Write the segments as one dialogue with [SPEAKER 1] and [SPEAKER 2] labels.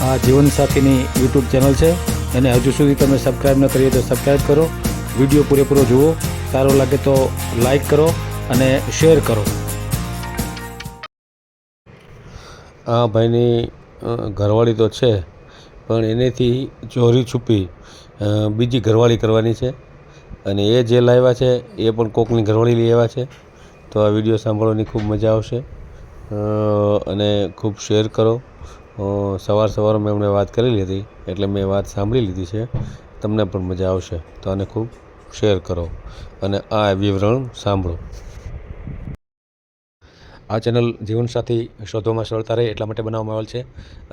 [SPEAKER 1] આ જીવનસાથીની YouTube channel છે, અને હજુ સુધી તમે સબસ્ક્રાઈબ ન કરી તો સબસ્ક્રાઈબ કરો. વિડીયો પૂરેપૂરો જુઓ, સારો લાગે તો લાઈક કરો અને શેર કરો. આ ભાઈની ઘરવાળી તો છે, પણ એનેથી ચોરી છુપી બીજી ઘરવાળી કરવાની છે, અને એ જે લાવ્યા છે એ પણ કોકની ઘરવાળી લઈ આવ્યા છે. તો આ વિડીયો સાંભળવાની ખૂબ મજા આવશે, અને ખૂબ શેર કરો. સવારમાં એમણે વાત કરી લીધી એટલે મેં વાત સાંભળી લીધી છે. તમને પણ મજા આવશે, તો આને ખૂબ શેર કરો અને આ વિવરણ સાંભળો. આ ચેનલ જીવનસાથી શોધવામાં સરળતા રહે એટલા માટે બનાવવામાં આવેલ છે,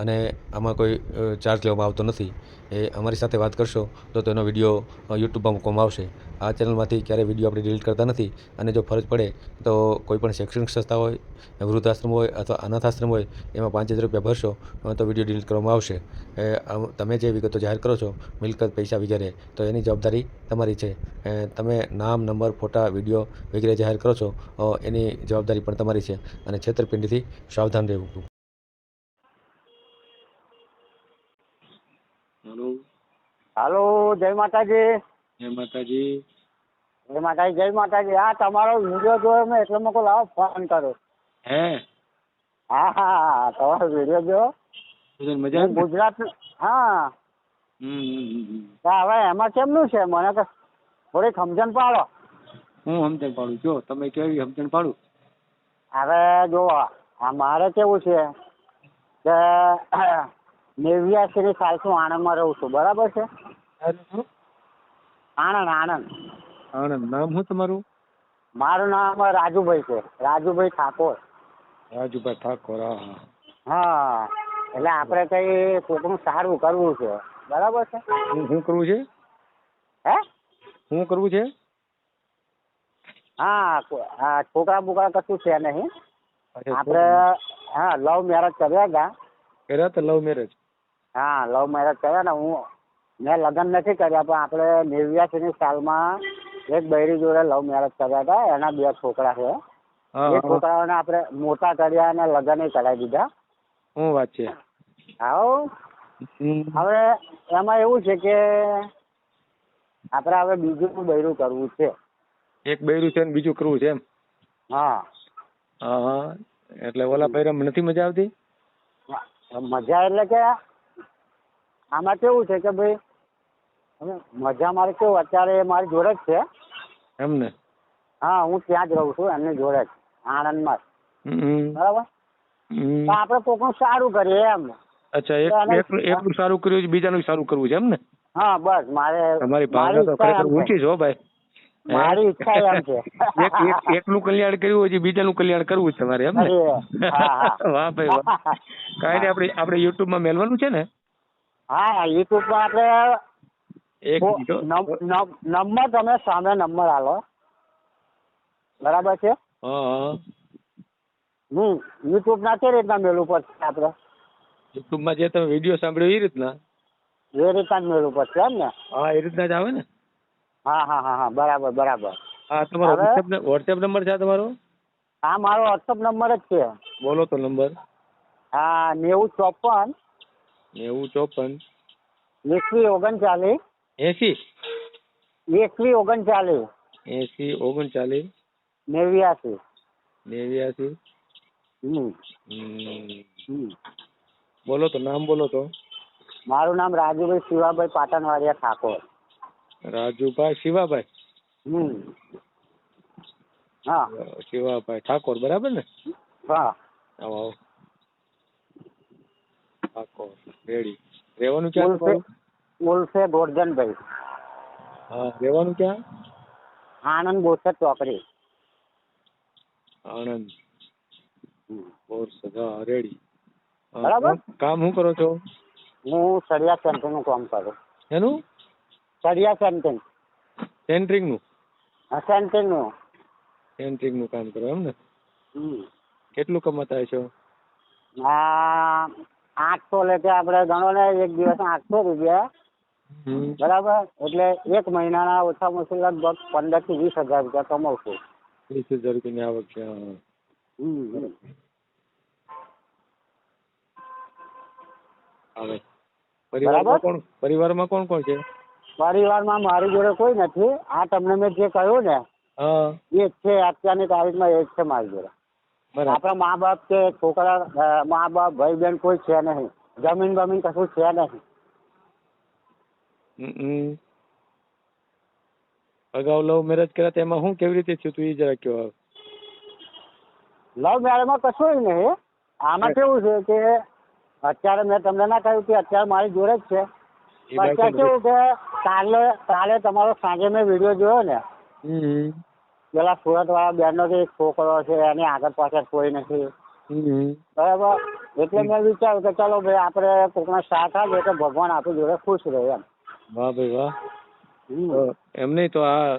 [SPEAKER 1] અને આમાં કોઈ ચાર્જ લેવામાં આવતો નથી. એ અમારી સાથે વાત કરશો તો તેનો વિડીયો યુટ્યુબમાં મૂકવામાં આવશે. આ ચેનલમાંથી ક્યારેય વિડીયો આપણે ડિલીટ કરતા નથી, અને જો ફરજ પડે તો કોઈ પણ શૈક્ષણિક સંસ્થા હોય, વૃદ્ધાશ્રમ હોય અથવા અનાથ આશ્રમ હોય, એમાં 5000 રૂપિયા ભરશો તો વિડીયો ડિલીટ કરવામાં આવશે. તમે જે વિગતો જાહેર કરો છો, મિલકત, પૈસા વગેરે, તો એની જવાબદારી તમારી છે. તમે નામ, નંબર, ફોટા, વિડીયો વગેરે જાહેર કરો છો, એની જવાબદારી પણ તમારી છે, અને છેતરપિંડીથી સાવધાન રહેવું.
[SPEAKER 2] હેલો.
[SPEAKER 3] હાલો, જય માતાજી.
[SPEAKER 2] જય માતાજી.
[SPEAKER 3] જય માતાજી, જય માતાજી. હા, તમારો વિડીયો જોયો મેં એટલે મેં કહું લાવો ફોન કર્યો.
[SPEAKER 2] હે?
[SPEAKER 3] હા હા, તમારો વિડીયો જોયો.
[SPEAKER 2] મજા આવે?
[SPEAKER 3] ગુજરાત. હા. હવે એમાં કેમનું છે, મને તો થોડીક સમજણ પાડો.
[SPEAKER 2] હું સમજણ પાડું જો તમે કેવી સમજણ પાડું.
[SPEAKER 3] હવે જો મારે કેવું છે કે 89 સાલથી આણંદમાં રહું છું, બરાબર છે? આણંદ.
[SPEAKER 2] આણંદ. નામ શું તમારું?
[SPEAKER 3] મારું નામ રાજુભાઈ છે, રાજુભાઈ ઠાકોર.
[SPEAKER 2] રાજુભાઈ ઠાકોર. હા.
[SPEAKER 3] હા, એટલે આપણે કઈ કોકનું સારું કરવું છે, બરાબર છે?
[SPEAKER 2] શું કરવું છે?
[SPEAKER 3] હે?
[SPEAKER 2] શું કરવું છે?
[SPEAKER 3] હા, છોકરા બોકરા કશું છે નહીં. આપણે લવ મેરેજ કર્યા હતા.
[SPEAKER 2] કર્યા હતા લવ મેરેજ?
[SPEAKER 3] હા, લવ મેરેજ કર્યા ને. મેં લગ્ન નથી કર્યા, પણ આપણે 89 સાલમાં એક બૈરી જોડે લવ મેરેજ કર્યા હતા. એના 2 છોકરા છે. એ છોકરાઓને આપણે મોટા કર્યા અને લગ્ન કરાવી દીધા.
[SPEAKER 2] શું વાત છે?
[SPEAKER 3] આવો. હવે એમાં એવું છે કે આપણે હવે બીજું બૈરું કરવું છે.
[SPEAKER 2] એક બૈરું છે ને બીજું કરવું છે એમ?
[SPEAKER 3] હા.
[SPEAKER 2] હા, એટલે ઓલા બૈરામાં નથી મજા આવતી?
[SPEAKER 3] મજા એટલે કે આમાં કેવું છે કે ભાઈ મજા મારે કેવું, અત્યારે મારી જોડે જ છે
[SPEAKER 2] એમને?
[SPEAKER 3] હા, હું ત્યાં જ રહું છું, એમની જોડે જ, આણંદમાં જ. બરાબર. તો આપણે કોકનું સારું કરીએ એમ.
[SPEAKER 2] અચ્છા, એકનું સારું કર્યું છે, બીજાનું સારું કરવું છે એમ ને?
[SPEAKER 3] હા, બસ.
[SPEAKER 2] તમારી ભાવના તો ખરેખર ઊંચી છે હો ભાઈ.
[SPEAKER 3] મારી ઈચ્છા એમ છે.
[SPEAKER 2] એકનું કલ્યાણ કર્યું છે, બીજાનું કલ્યાણ કરવું છે તમારે એમ ને? વાહ ભાઈ વાહ. કાંઈ નહીં, આપણે યુટ્યુબમાં મેલવાનું છે ને?
[SPEAKER 3] હા, યુટ્યુબમાં આપણે નંબર, તમે સામે નંબર આલો, બરાબર છે? યુટ્યુબ ના કઈ રીતના મેળવું પડશે આપણે?
[SPEAKER 2] યુટ્યુબમાં જે તમે વિડીયો સાંભળ્યો એ રીતના?
[SPEAKER 3] એ રીતના જ મેળવું પડશે એમ ને?
[SPEAKER 2] હા, એ રીતના જ આવે ને.
[SPEAKER 3] હા, બરાબર.
[SPEAKER 2] હા, તમારો વોટ્સએપ નંબર છે તમારો?
[SPEAKER 3] હા, મારો વોટ્સએપ નંબર જ છે.
[SPEAKER 2] બોલો તો નંબર.
[SPEAKER 3] હા, 9054
[SPEAKER 2] 9054
[SPEAKER 3] 2139
[SPEAKER 2] 80
[SPEAKER 3] 2139
[SPEAKER 2] 80 39
[SPEAKER 3] 89.
[SPEAKER 2] 89. બોલો તો, નામ બોલો તો.
[SPEAKER 3] મારું નામ રાજુભાઈ શિવાભાઈ પાટણવાડિયા ઠાકોર.
[SPEAKER 2] રાજુભાઈ શિવાભાઈ?
[SPEAKER 3] હા,
[SPEAKER 2] શિવાભાઈ ઠાકોર, બરાબર ને?
[SPEAKER 3] હા.
[SPEAKER 2] આવો ઠાકોર, રેડી. રહેવાનું ક્યાં?
[SPEAKER 3] ઉલ્ફે ગોરધનભાઈ.
[SPEAKER 2] હા, રહેવાનું ક્યાં?
[SPEAKER 3] આણંદ બોરસદ ચોકડી.
[SPEAKER 2] આણંદ બોરસદ. હા, રેડી.
[SPEAKER 3] બરાબર.
[SPEAKER 2] કામ શું કરો છો?
[SPEAKER 3] હું સળિયા સેન્ટર નું કામ કરું.
[SPEAKER 2] એનું?
[SPEAKER 3] સળિયા સેન્ટર.
[SPEAKER 2] સેન્ટરિંગ નું?
[SPEAKER 3] હા, સેન્ટરિંગ નું.
[SPEAKER 2] સેન્ટરિંગ નું કામ કરો એમ ને? કેટલું કમાતા છો?
[SPEAKER 3] 800 લેકે આપણે ગણો ને, એક દિવસ 800 રૂપિયા. બરાબર. એટલે એક મહિનાના ઓછામાં ઓછું લગભગ 15 થી 20 હજાર રૂપિયા કમાવું છું.
[SPEAKER 2] 20,000 રૂપિયાની આવક છે. હવે
[SPEAKER 3] બરાબર.
[SPEAKER 2] પરિવારમાં કોણ કોણ છે?
[SPEAKER 3] પરિવારમાં મારી જોડે કોઈ નથી. આ તમને મેં જે કહ્યું ને
[SPEAKER 2] હા
[SPEAKER 3] એ જ છે અત્યારની તારીખમાં, એ જ છે મારી જોડે.
[SPEAKER 2] બરાબર.
[SPEAKER 3] આપણા મા બાપ કે છોકરા, મા બાપ ભાઈ બહેન કોઈ છે નહીં. જમીન બમીન કશું છે નહીં.
[SPEAKER 2] અગાઉ લવ મેરેજ કર્યા તેમાં શું કેવી રીતે થયું તું એ જરા કહો.
[SPEAKER 3] લવ મેરેજમાં કશું નહીં. આમાં કેવું છે કે અત્યારે મેં તમને ના કહ્યું કે અત્યારે મારી જોડે જ છે.
[SPEAKER 2] એ બાઈ
[SPEAKER 3] અત્યારે કેવું કે કાલે તમારો સાંજે મેં વિડીયો જોયો ને, પેલા સુરત વાળા બેનનો કે એક છોકરો છે એની આગળ પાછળ કોઈ નથી. બરાબર. એટલે મેં વિચાર્યું કે ચલો ભાઈ આપણે કોકનો સાથ આપે એટલે ભગવાન આપણી જોડે ખુશ રહે એમ.
[SPEAKER 2] વાહ ભાઈ વાહ. એમ નહીં તો આ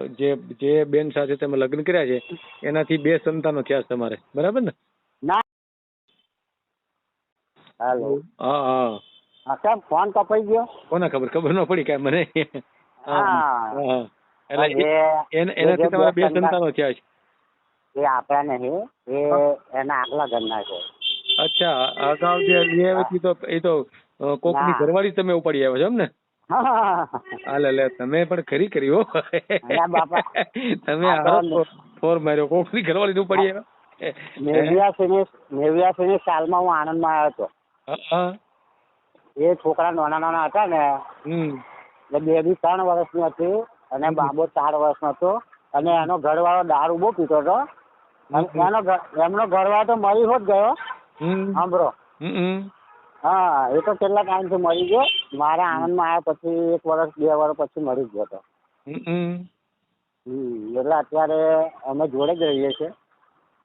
[SPEAKER 2] જે બેન સાથે તમે લગ્ન કર્યા છે એનાથી 2 સંતાનો થયા છે તમારે, બરાબર ને?
[SPEAKER 3] ના. હાલો.
[SPEAKER 2] હા હા.
[SPEAKER 3] હા કેમ ફોન કપાઈ ગયો?
[SPEAKER 2] કોને ખબર ન પડી કાંઈ મને.
[SPEAKER 3] હા.
[SPEAKER 2] એટલે એનાથી તમારા 2 સંતાનો થયા છે.
[SPEAKER 3] એ આપણા નહીં, એ એના આગલા ઘરના છે.
[SPEAKER 2] અચ્છા, અગાઉ જે લઈ આવી તો એ તો કોકની ઘરવાળી તમે ઉપાડી આવ્યા છો એમ ને? હાલે લે, તમે પણ ખરી કરી હો. તમે ફોર માર્યો, કોકની ઘરવાળી ઉપાડી આવ્યા.
[SPEAKER 3] 89 સાલમાં હું આણંદમાં આવ્યો હતો. એ છોકરા નાના નાના હતા ને, એટલે બેબી 3 વર્ષની હતી અને બાબો 4 વર્ષનો હતો. અને એનો ઘરવાળો દારૂ બહુ પીતો હતો. એમનો ઘરવાળો તો મરી હોત ગયો. સાંભળો. હા, એ તો કેટલા ટાઈમથી મરી ગયો. મારા આણંદમાં આવ્યા પછી 1 વર્ષ 2 વર્ષ પછી મરી ગયો હતો. એટલે અત્યારે અમે જોડે જ રહીએ છીએ.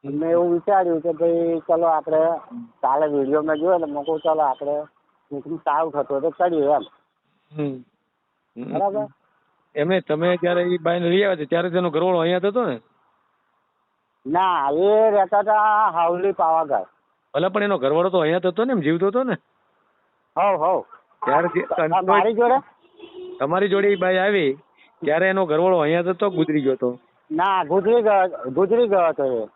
[SPEAKER 3] મેં એવું વિચાર્યું કે ભાઈ ચલો આપણે કાલે વિડીયો મેં જોયો એટલે મેં કહું ચલો આપણે સારું થતું તો કરીએ એમ. બરાબર.
[SPEAKER 2] એમને તમે જયારે એ બાઈને લઈ આવ્યા ત્યારે તેનો ઘરવાળો અહીંયા હતો ને?
[SPEAKER 3] ના, એ રહેતા હતા હાવલી પાવાગઢ.
[SPEAKER 2] ભલે પણ એનો ઘરવાળો તો અહીંયા હતો ને, એમ જીવતો હતો ને?
[SPEAKER 3] હવ.
[SPEAKER 2] ત્યારે
[SPEAKER 3] મારી જોડે
[SPEAKER 2] તમારી જોડે એ બાઈ આવી ત્યારે એનો ઘરવાળો અહીંયા હતો, ગુજરી ગયો હતો?
[SPEAKER 3] ના, ગુજરી ગયો હતો એ.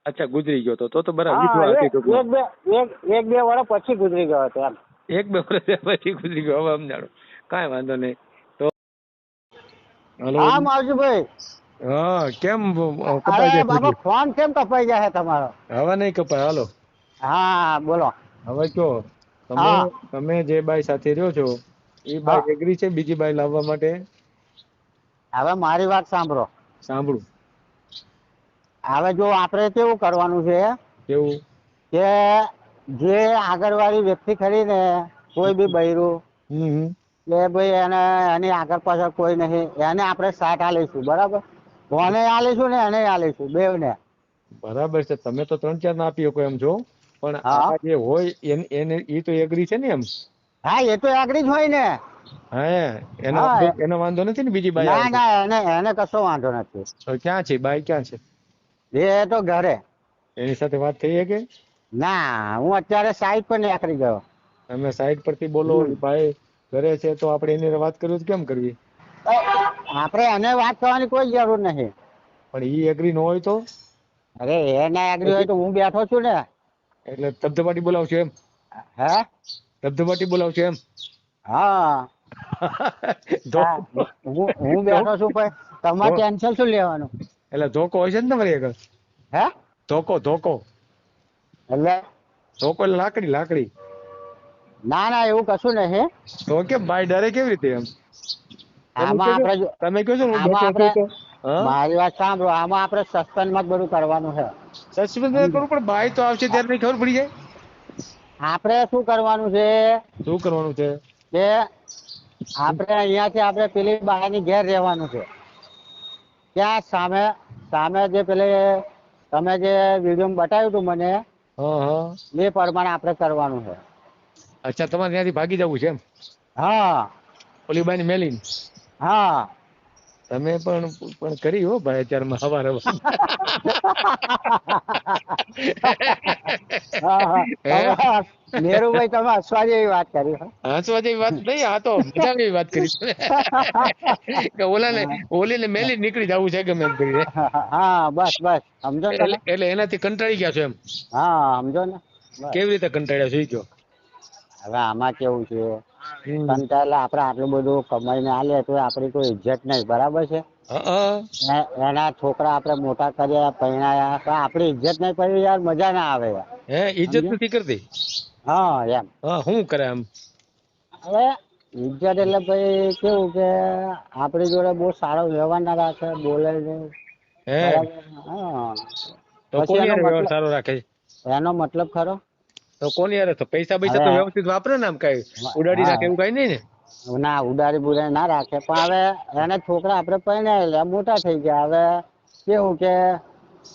[SPEAKER 2] અચ્છા, ગુજરી ગયો હતો તો બરાબર.
[SPEAKER 3] 1-2 વર્ષ પછી ગુજરી ગયો હતો એમ.
[SPEAKER 2] 1-2 વર્ષ પછી ગુજરી ગયો. હવે સમજાણો, કાંઈ વાંધો નહીં. તો હલો.
[SPEAKER 3] હા માવજીભાઈ.
[SPEAKER 2] હા, કેમ કપાઈ જાય?
[SPEAKER 3] બાબા ફોન કેમ કપાઈ જાય તમારો?
[SPEAKER 2] હવે નહીં કપાય. હાલો.
[SPEAKER 3] હા બોલો.
[SPEAKER 2] હવે કહો, તમે જે બાઈ સાથે રહ્યો છો એ બાઈ એગ્રી છે બીજી બાઈ લાવવા માટે?
[SPEAKER 3] હવે મારી વાત સાંભળો.
[SPEAKER 2] સાંભળું.
[SPEAKER 3] હવે જો આપણે કેવું કરવાનું છે
[SPEAKER 2] કેવું
[SPEAKER 3] કે જે આગળવાળી વ્યક્તિ ખરી ને, કોઈ બી બૈરું કે ભાઈ એને એની આગળ પાછળ કોઈ નહીં, એને આપણે સાથ આલીશું. બરાબર. કોને આલીશું ને એને આલીશું, બેવને.
[SPEAKER 2] બરાબર છે. તમે તો 3-4 ના આપી શકો એમ છો, પણ આ જે હોય એને એ તો એગ્રી છે ને એમ?
[SPEAKER 3] હા, એ તો એગ્રી જ હોય ને.
[SPEAKER 2] હા, એનો વાંધો નથી ને બીજી બાઈ?
[SPEAKER 3] ના, એને કશો વાંધો નથી.
[SPEAKER 2] તો ક્યાં છે બાઈ? ક્યાં છે
[SPEAKER 3] એ? તો ઘરે.
[SPEAKER 2] એની સાથે વાત થઈ કે?
[SPEAKER 3] ના, હું અત્યારે સાઈડ પર નીકળી ગયો.
[SPEAKER 2] તમે સાઈડ પરથી બોલો. ભાઈ ઘરે છે તો આપણે એની વાત કરવી કેમ કરવી?
[SPEAKER 3] આપણે એને વાત કરવાની કોઈ જરૂર નથી.
[SPEAKER 2] પણ ઈ એગ્રી ન હોય તો?
[SPEAKER 3] અરે એને એગ્રી હોય તો હું બેઠો છું ને.
[SPEAKER 2] એટલે ધબધબાટી બોલાવશો એમ?
[SPEAKER 3] હે?
[SPEAKER 2] ધબધબાટી બોલાવશો એમ?
[SPEAKER 3] હા. હું બેઠો છું, પણ તમારે ટેન્શન શું લેવાનું?
[SPEAKER 2] એટલે ધોકો હોય છે ને તમારી આગળ?
[SPEAKER 3] હે?
[SPEAKER 2] ધોકો
[SPEAKER 3] એટલે
[SPEAKER 2] લાકડી.
[SPEAKER 3] ના, એવું કશું નહીં.
[SPEAKER 2] તો કેમ ભાઈ ડરે કેવી રીતે એમ?
[SPEAKER 3] આમાં આપણે
[SPEAKER 2] તમે કહો છો
[SPEAKER 3] મારી વાત સાંભળો. આમાં આપણે સસ્પેન્સમાં જ બધું કરવાનું છે.
[SPEAKER 2] સસ્પેન્સ કરું પણ ભાઈ તો આવશે ત્યારે નહીં ખબર પડી જાય?
[SPEAKER 3] આપણે શું કરવાનું છે કે આપણે અહીંયાથી આપણે પેલી બાની ઘેર રહેવાનું છે. ત્યાં સામે જે પેલે તમે જે વિડીયો બતાવ્યું હતું મને, એ પ્રમાણે આપણે કરવાનું છે.
[SPEAKER 2] અચ્છા, તમારે ત્યાંથી ભાગી જવું છે એમ?
[SPEAKER 3] હા.
[SPEAKER 2] ઓલી બાઈ ને મેલીને?
[SPEAKER 3] હા.
[SPEAKER 2] તમે પણ કરી હો ભાઈ અત્યારમાં હવાર
[SPEAKER 3] મેરુભાઈ, તમે હસવા જેવી વાત કરી.
[SPEAKER 2] હસવા જેવી વાત નહીં, આ તો મજા જેવી વાત કરી કે ઓલીને મેલી નીકળી જવું છે ગમે એમ કરીને.
[SPEAKER 3] હા, બસ સમજો.
[SPEAKER 2] એટલે એનાથી કંટાળી ગયા છો એમ?
[SPEAKER 3] હા, સમજો ને.
[SPEAKER 2] કેવી રીતે કંટાળ્યા છો?
[SPEAKER 3] હવે આમાં કેવું છે
[SPEAKER 2] હમ.
[SPEAKER 3] કંટાળેલા આપણે આટલું બધું કમાઈને આલે તો આપણી કોઈ ઇજ્જત નહીં, બરાબર છે.
[SPEAKER 2] હા
[SPEAKER 3] એના છોકરા આપણે મોટા કર્યા પરણાયા તો આપણી ઇજ્જત નહીં કરી યાર, મજા ના આવે યાર.
[SPEAKER 2] હે ઇજ્જત
[SPEAKER 3] સમજ્યો?
[SPEAKER 2] નથી કરતી?
[SPEAKER 3] હા એમ.
[SPEAKER 2] હા શું કરે આમ?
[SPEAKER 3] હવે ઇજ્જત એટલે ભાઈ કેવું કે આપણી જોડે બહુ સારો વ્યવહાર ના રાખે, બોલે નહીં,
[SPEAKER 2] હે
[SPEAKER 3] બરાબર. હા
[SPEAKER 2] તો
[SPEAKER 3] પછી
[SPEAKER 2] કોની
[SPEAKER 3] એનો
[SPEAKER 2] યાર વ્યવહાર
[SPEAKER 3] મતલબ,
[SPEAKER 2] સારો રાખે?
[SPEAKER 3] એનો મતલબ ખરો.
[SPEAKER 2] તો કોની યાર? તો પૈસા પૈસા તો
[SPEAKER 3] હવે
[SPEAKER 2] વ્યવસ્થિત વાપરે ને, આમ કઈ ઉડાડી નાખે એવું કઈ નહીં ને?
[SPEAKER 3] ના ઉડાડી બુડાડી ના રાખે, પણ હવે એને છોકરા આપણે પરણાયેલા મોટા થઈ ગયા. હવે કેવું કે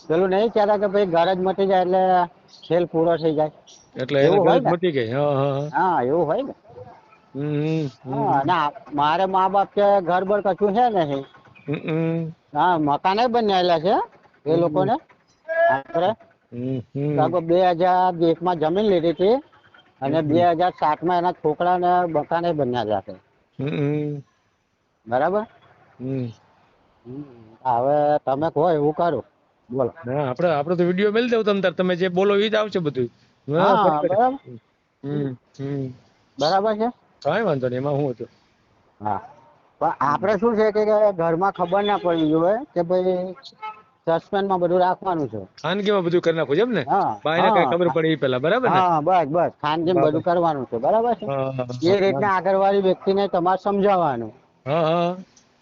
[SPEAKER 3] પેલું નહીં કહેતા કે ભાઈ ઘર જ મટી જાય એટલે ખેલ પૂરો થઈ જાય,
[SPEAKER 2] એટલે એને
[SPEAKER 3] એવું હોય
[SPEAKER 2] ગરજ
[SPEAKER 3] ને.
[SPEAKER 2] મટી ગઈ. હા હા હા.
[SPEAKER 3] હા એવું હોય ને.
[SPEAKER 2] હમ
[SPEAKER 3] હા ના મારે મા બાપ કે ઘર બર કશું છે નહીં.
[SPEAKER 2] હમ
[SPEAKER 3] હા મકાને બનાવેલા છે એ લોકોને. આપણે લગભગ 2001 માં જમીન લીધી હતી અને 2007 માં એના છોકરાને મકાને બનાવ્યા છે, બરાબર. હવે તમે કહો એવું કરો, બોલો.
[SPEAKER 2] ના આપણે તો વિડીયો મેલ દેવ તમે જે બોલો એ જ આવશે બધું.
[SPEAKER 3] હા બરાબર. બરાબર છે.
[SPEAKER 2] કાંઈ વાંધો નહીં, એમાં શું હતું.
[SPEAKER 3] હા પણ આપણે શું છે કે ઘરમાં ખબર ના પડી જોઈએ કે ભાઈ સસ્પેન્સમાં બધું રાખવાનું છે.
[SPEAKER 2] ખાનગીમાં બધું કરી નાખું છે એમ ને?
[SPEAKER 3] હા
[SPEAKER 2] બાયને કઈ ખબર પડે એ પેલા, બરાબર ને?
[SPEAKER 3] હા બસ બસ ખાનગી બધું કરવાનું છે, બરાબર છે. એ રીતના આગળવાળી વ્યક્તિને તમારે સમજાવવાનું,
[SPEAKER 2] હા હા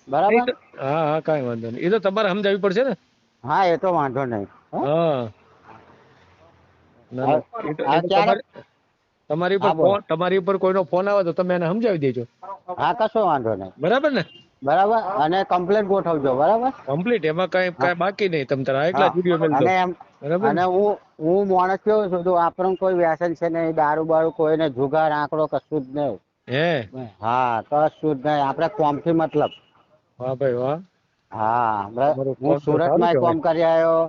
[SPEAKER 3] બરાબર.
[SPEAKER 2] હા હા કાંઈ વાંધો નહીં, એ તો તમારે સમજાવવી પડશે ને.
[SPEAKER 3] હા એ તો વાંધો નહીં.
[SPEAKER 2] હા ના ના, એ તો તમારી ઉપર કોઈનો ફોન આવે તો તમે એને સમજાવી દેજો.
[SPEAKER 3] હા કશો વાંધો નહીં,
[SPEAKER 2] બરાબર ને?
[SPEAKER 3] બરાબર. અને કમ્પ્લેટ ગોઠવજો, બરાબર.
[SPEAKER 2] કમ્પ્લીટ, એમાં કઈ બાકી નહીં. તમ તારા એકલા વિડીયો મેલ દો, બરાબર.
[SPEAKER 3] અને હું માણસ કેવો છું તો આપણને કોઈ વ્યસન છે નહીં, દારૂ બારૂ કોઈને જુગાર આંકડો કશું જ નહીં.
[SPEAKER 2] હે
[SPEAKER 3] હા કશું જ નહીં, આપણે કોમથી મતલબ.
[SPEAKER 2] વાહ ભાઈ વાહ.
[SPEAKER 3] હા હું સુરતમાં કોમ કરી આવ્યો,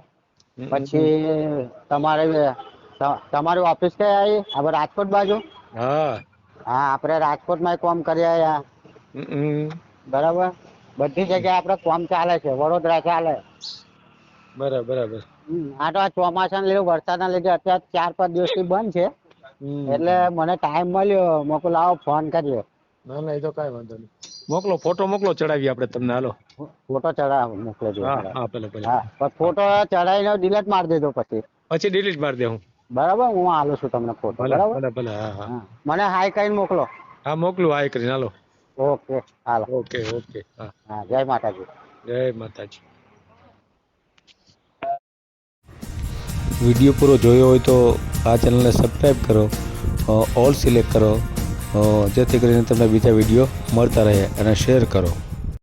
[SPEAKER 3] પછી તમારી ઓફિસ કઈ આવી આપણે રાજકોટ બાજુ.
[SPEAKER 2] હા
[SPEAKER 3] હા આપણે રાજકોટમાં કોમ કરી આવ્યા, બરાબર. બધી જગ્યાએ આપણે કોમ ચાલે છે, વડોદરા ચાલે.
[SPEAKER 2] બરાબર બરાબર.
[SPEAKER 3] આ તો આ ચોમાસાના લીધે વરસાદના લીધે અત્યારે 4-5 દિવસથી બંધ છે, એટલે મને ટાઈમ મળ્યો, મેં કહ્યું લાવો ફોન કર્યો.
[SPEAKER 2] ના ના, એ તો કાંઈ વાંધો નહીં. મોકલો ફોટો, મોકલો, ચડાવીએ આપણે તમને. હાલો
[SPEAKER 3] ફોટો ચડાવ મોકલેજો.
[SPEAKER 2] હા હા પેલે
[SPEAKER 3] હા પણ ફોટો ચડાવીને ડિલીટ મારી દેજો
[SPEAKER 2] પછી ડિલીટ મારી દે હું.
[SPEAKER 3] બરાબર. હું આલું છું તમને ફોટો, બરાબર.
[SPEAKER 2] ભલે ભલે. હા હા
[SPEAKER 3] મને હાઈ કરીને મોકલો.
[SPEAKER 2] હા મોકલું, હાઈ કરીને. હાલો
[SPEAKER 3] ઓકે હાલો.
[SPEAKER 2] Okay okay. હા
[SPEAKER 3] હા જય માતાજી.
[SPEAKER 2] જય માતાજી.
[SPEAKER 1] વિડીયો પૂરો જોયો હોય તો આ ચેનલને સબસ્ક્રાઈબ કરો, ઓલ સિલેક્ટ કરો, જેથી કરીને તમને બીજા વિડીયો મળતા રહે, અને શેર કરો.